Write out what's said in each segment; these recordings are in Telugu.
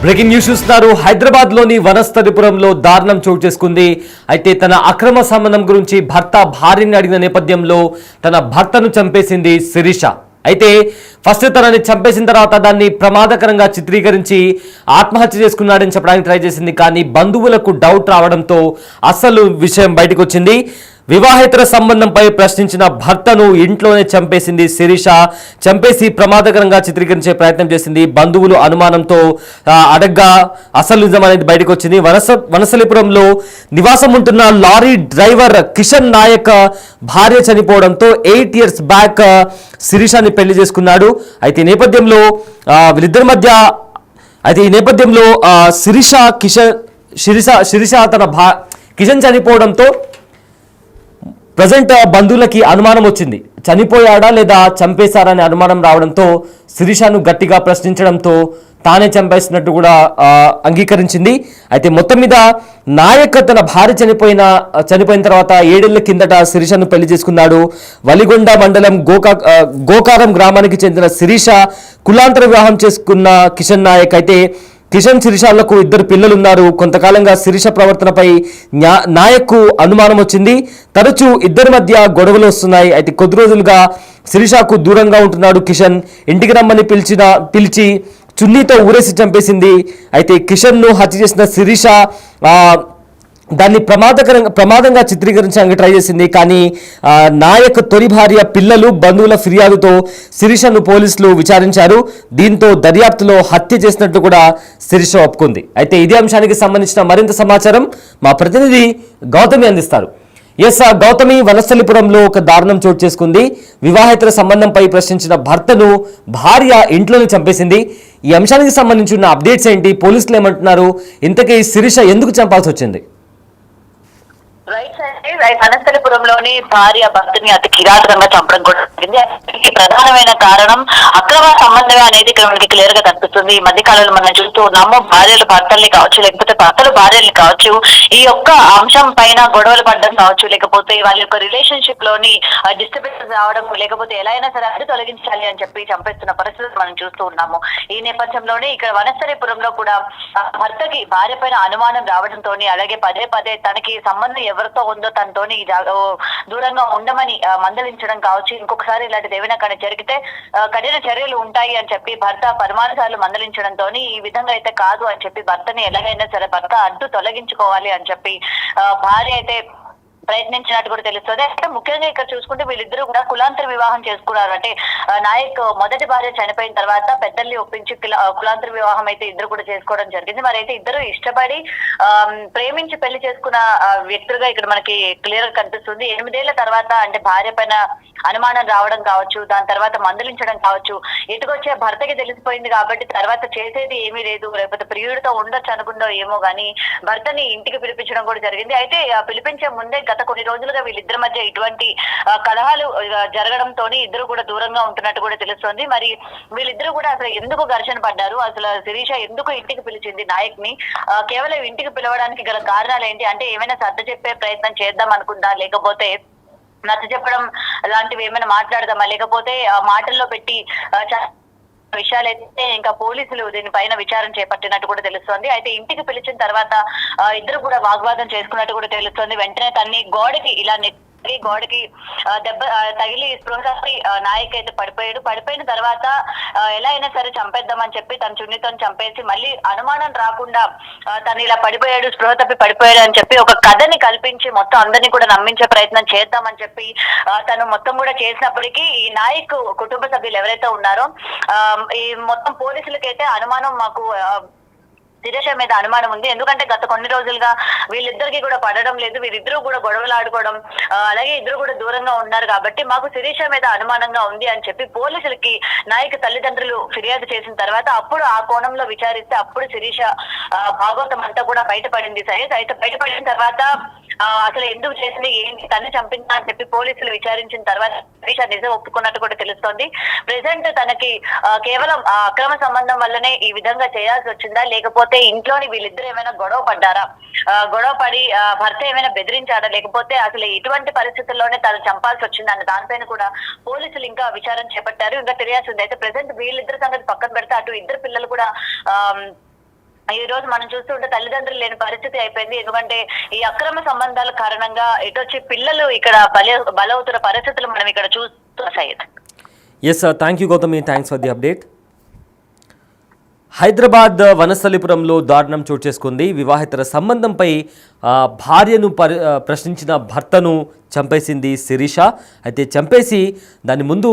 బ్రేకింగ్ న్యూస్ చూస్తున్నారు. హైదరాబాద్ లోని వనస్థలిపురంలో దారుణం చోటు చేసుకుంది. అయితే తన అక్రమ సంబంధం గురించి భర్త భార్యని అడిగిన నేపథ్యంలో తన భర్తను చంపేసింది శిరీష. అయితే ఫస్ట్ తనని చంపేసిన తర్వాత దాన్ని ప్రమాదకరంగా చిత్రీకరించి ఆత్మహత్య చేసుకున్నాడని చెప్పడానికి ట్రై చేసింది. కానీ బంధువులకు డౌట్ రావడంతో అసలు విషయం బయటకు వచ్చింది. వివాహేతర సంబంధంపై ప్రశ్నించిన భర్తను ఇంట్లోనే చంపేసింది శిరీష. చంపేసి ప్రమాదకరంగా చిత్రీకరించే ప్రయత్నం చేసింది. బంధువులు అనుమానంతో అడగ్గా అసలు నిజం అనేది బయటకు వచ్చింది. వనసలిపురంలో నివాసం ఉంటున్న లారీ డ్రైవర్ కిషన్ నాయక్ భార్య చనిపోవడంతో 8 years బ్యాక్ శిరీషని పెళ్లి చేసుకున్నాడు. అయితే ఈ నేపథ్యంలో వీళ్ళిద్దరి మధ్య శిరీష తన కిషన్ చనిపోవడంతో ప్రజెంట్ బంధువులకి అనుమానం వచ్చింది. చనిపోయాడా లేదా చంపేశారనే అనుమానం రావడంతో శిరీషను గట్టిగా ప్రశ్నించడంతో తానే చంపేసినట్టు కూడా అంగీకరించింది. అయితే మొత్తం మీద నాయక్ తన భార్య చనిపోయిన తర్వాత 7 ఏళ్ల కిందట శిరీషను పెళ్లి చేసుకున్నాడు. వలిగొండ మండలం గోకారం గ్రామానికి చెందిన శిరీష కులాంతర వివాహం చేసుకున్న కిషన్ నాయక్. అయితే కిషన్ శిరీషాలకు 2 పిల్లలున్నారు. కొంతకాలంగా శిరీష ప్రవర్తనపై నాయక్కు అనుమానం వచ్చింది. తరచూ ఇద్దరి మధ్య గొడవలు వస్తున్నాయి. అయితే కొద్ది రోజులుగా శిరీషకు దూరంగా ఉంటున్నాడు కిషన్. ఇంటికి రమ్మని పిలిచి చున్నీతో ఊరేసి చంపేసింది. అయితే కిషన్ను హత్య చేసిన శిరీష దాన్ని ప్రమాదంగా చిత్రీకరించడానికి ట్రై చేసింది. కానీ నాయక్ తొలి భార్య, పిల్లలు, బంధువుల ఫిర్యాదుతో శిరీషను పోలీసులు విచారించారు. దీంతో దర్యాప్తులో హత్య చేసినట్టు కూడా శిరీష ఒప్పుకుంది. అయితే ఇదే అంశానికి సంబంధించిన మరింత సమాచారం మా ప్రతినిధి గౌతమి అందిస్తారు. గౌతమి, వనస్థలిపురంలో ఒక దారుణం చోటు చేసుకుంది. వివాహేతర సంబంధంపై ప్రశ్నించిన భర్తను భార్య ఇంట్లోనే చంపేసింది. ఈ అంశానికి సంబంధించిన అప్డేట్స్ ఏంటి? పోలీసులు ఏమంటున్నారు? ఇంతకీ శిరీష ఎందుకు చంపాల్సి వచ్చింది? వనస్థలిపురంలోని భార్య భర్తని అతి కిరాతకంగా చంపడం కూడా జరిగింది. ప్రధానమైన కారణం అక్రమ సంబంధమే అనేది ఇక్కడ మనకి క్లియర్ గా కనిపిస్తుంది. ఈ మధ్య కాలంలో మనం చూస్తూ ఉన్నాము. భార్యలు భర్తల్ని కావచ్చు, లేకపోతే భర్తలు భార్యల్ని కావచ్చు, ఈ యొక్క అంశం పైన గొడవలు పడడం కావచ్చు, లేకపోతే వాళ్ళ యొక్క రిలేషన్షిప్ లోని డిస్టర్బెన్స్ రావడం, లేకపోతే ఎలా అయినా సరే అది తొలగించాలి అని చెప్పి చంపేస్తున్న పరిస్థితులు మనం చూస్తూ ఉన్నాము. ఈ నేపథ్యంలోనే ఇక్కడ వనస్థలిపురంలో కూడా భర్తకి భార్య పైన అనుమానం రావడంతో, అలాగే పదే పదే తనకి సంబంధం ఎవరితో ఉందో తనతోని దూరంగా ఉండమని మందలించడం కావచ్చు. ఇంకొకసారి ఇలాంటిది ఏమైనా కానీ జరిగితే కఠిన చర్యలు ఉంటాయి అని చెప్పి భర్త పరమానుసార్లు మందలించడంతో ఈ విధంగా అయితే కాదు అని చెప్పి భర్తని ఎలాగైనా సరే భర్త అడ్డు తొలగించుకోవాలి అని చెప్పి భార్య అయితే ప్రయత్నించినట్టు కూడా తెలుస్తుంది. అంటే ముఖ్యంగా ఇక్కడ చూసుకుంటే వీళ్ళిద్దరూ కూడా కులాంతర వివాహం చేసుకున్నారు. అంటే నాయక్ మొదటి భార్య చనిపోయిన తర్వాత పెద్దల్ని ఒప్పించి కులాంతర వివాహం అయితే ఇద్దరు కూడా చేసుకోవడం జరిగింది. మరి అయితే ఇద్దరు ఇష్టపడి ప్రేమించి పెళ్లి చేసుకున్న వ్యక్తులుగా ఇక్కడ మనకి క్లియర్ గా కనిపిస్తుంది. 8 ఏళ్ల తర్వాత అంటే భార్య పైన అనుమానం రావడం కావచ్చు, దాని తర్వాత మందలించడం కావచ్చు, ఇటుకొచ్చే భర్తకి తెలిసిపోయింది కాబట్టి తర్వాత చేసేది ఏమీ లేదు, లేకపోతే ప్రియుడితో ఉండొచ్చు అనుకుందో ఏమో గానీ భర్తని ఇంటికి పిలిపించడం కూడా జరిగింది. అయితే పిలిపించే ముందే గత కొన్ని రోజులుగా వీళ్ళిద్దరి మధ్య ఇటువంటి కలహాలు జరగడంతో ఇద్దరు కూడా దూరంగా ఉంటున్నట్టు కూడా తెలుస్తోంది. మరి వీళ్ళిద్దరూ కూడా అసలు ఎందుకు ఘర్షణ పడ్డారు, అసలు శిరీష ఎందుకు ఇంటికి పిలిచింది నాయక్ ని, కేవలం ఇంటికి పిలవడానికి గల కారణాలు ఏంటి, అంటే ఏమైనా సర్ద చెప్పే ప్రయత్నం చేద్దాం అనుకుందా, లేకపోతే నచ్చ చెప్పడం లాంటివి ఏమైనా మాట్లాడదామా, లేకపోతే మాటల్లో పెట్టి విషయాలైతే ఇంకా పోలీసులు దీనిపైన విచారణ చేపట్టినట్టు కూడా తెలుస్తోంది. అయితే ఇంటికి పిలిచిన తర్వాత ఇద్దరు కూడా వాగ్వాదం చేసుకున్నట్టు కూడా తెలుస్తోంది. వెంటనే తన్ని గోడకి దెబ్బ తగిలి స్పృహకి నాయక్ అయితే పడిపోయిన తర్వాత ఎలా అయినా సరే చంపేద్దామని చెప్పి తన చున్నితో చంపేసి మళ్ళీ అనుమానం రాకుండా తను ఇలా పడిపోయాడు, స్పృహ తప్పి పడిపోయాడు అని చెప్పి ఒక కథని కల్పించి మొత్తం అందరినీ కూడా నమ్మించే ప్రయత్నం చేద్దామని చెప్పి తను మొత్తం కూడా చేసినప్పటికీ ఈ నాయక్ కుటుంబ సభ్యులు ఎవరైతే ఉన్నారో ఈ మొత్తం పోలీసులకైతే అనుమానం, మాకు శిరీష మీద అనుమానం ఉంది. ఎందుకంటే గత కొన్ని రోజులుగా వీళ్ళిద్దరికి కూడా పడడం లేదు, వీరిద్దరూ కూడా గొడవలు ఆడుకోవడం, అలాగే ఇద్దరు కూడా దూరంగా ఉన్నారు కాబట్టి మాకు శిరీష మీద అనుమానంగా ఉంది అని చెప్పి పోలీసులకి నాయక్ తల్లిదండ్రులు ఫిర్యాదు చేసిన తర్వాత అప్పుడు ఆ కోణంలో విచారిస్తే అప్పుడు శిరీష భాగవతం అంతా కూడా బయటపడింది. సరే, అయితే బయటపడిన తర్వాత అసలు ఎందుకు చేసింది, ఏంటి, తన్ని చంపిందా అని చెప్పి పోలీసులు విచారించిన తర్వాత శిరీష నిజం ఒప్పుకున్నట్టు కూడా తెలుస్తోంది. ప్రెసెంట్ తనకి కేవలం అక్రమ సంబంధం వల్లనే ఈ విధంగా చేయాల్సి వచ్చిందా, లేకపోతే ఇంట్లోని వీళ్ళిద్దరు ఏమైనా గొడవ పడ్డారా, గొడవ పడి భర్త ఏమైనా బెదిరించాడా, లేకపోతే అసలు ఇటువంటి పరిస్థితుల్లోనే తను చంపాల్సి వచ్చింది అన్న దానిపైన కూడా పోలీసులు ఇంకా విచారణ చేపట్టారు. ఇంకా తెలియాల్సింది. అయితే ప్రెసెంట్ వీళ్ళిద్దరి సంగతి పక్కన పెడితే అటు ఇద్దరు పిల్లలు కూడా ఈ రోజు మనం చూస్తుంటే తల్లిదండ్రులు లేని పరిస్థితి అయిపోయింది. ఎందుకంటే ఈ అక్రమ సంబంధాల కారణంగా ఇటొచ్చి పిల్లలు ఇక్కడ బలవుతున్న పరిస్థితులు మనం ఇక్కడ చూస్తున్నాం Syed. Yes sir, thank you Gautami, thanks for the update. Hyderabad వనస్థలిపురంలో దారుణం చోటు చేసుకుంది. వివాహేతర సంబంధంపై భార్యను ప్రశ్నించిన భర్తను చంపేసింది శిరీష. అయితే చంపేసి దాని ముందు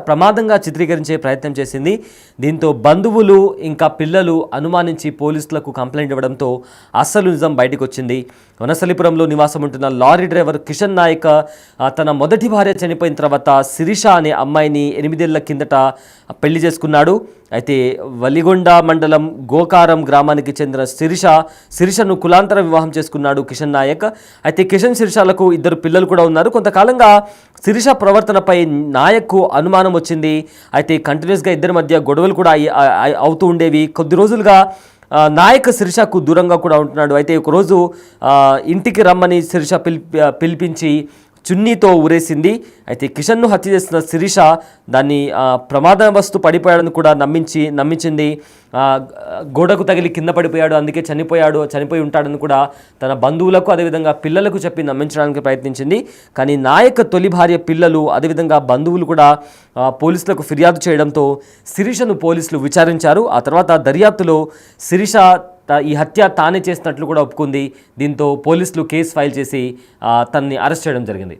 ప్రమాదంగా చిత్రీకరించే ప్రయత్నం చేసింది. దీంతో బంధువులు ఇంకా పిల్లలు అనుమానించి పోలీసులకు కంప్లైంట్ ఇవ్వడంతో అస్సలు నిజం బయటకు వచ్చింది. వనస్థలిపురంలో నివాసం ఉంటున్న లారీ డ్రైవర్ కిషన్ నాయక్ తన మొదటి భార్య చనిపోయిన తర్వాత శిరీష అనే అమ్మాయిని 8 ఏళ్ల కిందట పెళ్లి చేసుకున్నాడు. అయితే వలిగొండ మండలం గోకారం గ్రామానికి చెందిన శిరీషను కులాంతర వివాహం చేసుకున్నాడు కిషన్ నాయక్. అయితే కిషన్ శిరీషలకు 2 పిల్లలు కూడా ఉన్నారు. కొంతకాలంగా శిరీష ప్రవర్తనపై నాయక్కు అనుమానం వచ్చింది. అయితే కంటిన్యూస్గా ఇద్దరి మధ్య గొడవలు కూడా అవుతూ ఉండేవి. కొద్ది రోజులుగా నాయక్ శిరీషకు దూరంగా కూడా ఉంటున్నాడు. అయితే ఒకరోజు ఇంటికి రమ్మని శిరీష పిలిపించి చున్నీతో ఊరేసింది. అయితే కిషన్ను హత్య చేసిన శిరీష దాన్ని ప్రమాదవస్తు పడిపోయాడని కూడా నమ్మించింది. గోడకు తగిలి కింద పడిపోయాడు, అందుకే చనిపోయి ఉంటాడని కూడా తన బంధువులకు అదేవిధంగా పిల్లలకు చెప్పి నమ్మించడానికి ప్రయత్నించింది. కానీ నాయక్ తొలి భార్య, పిల్లలు అదేవిధంగా బంధువులు కూడా పోలీసులకు ఫిర్యాదు చేయడంతో శిరీషను పోలీసులు విచారించారు. ఆ తర్వాత దర్యాప్తులో శిరీష ఈ హత్య తానే చేసినట్లు కూడా ఒప్పుకుంది. దీంతో పోలీసులు కేసు ఫైల్ చేసి తనని అరెస్ట్ చేయడం జరిగింది.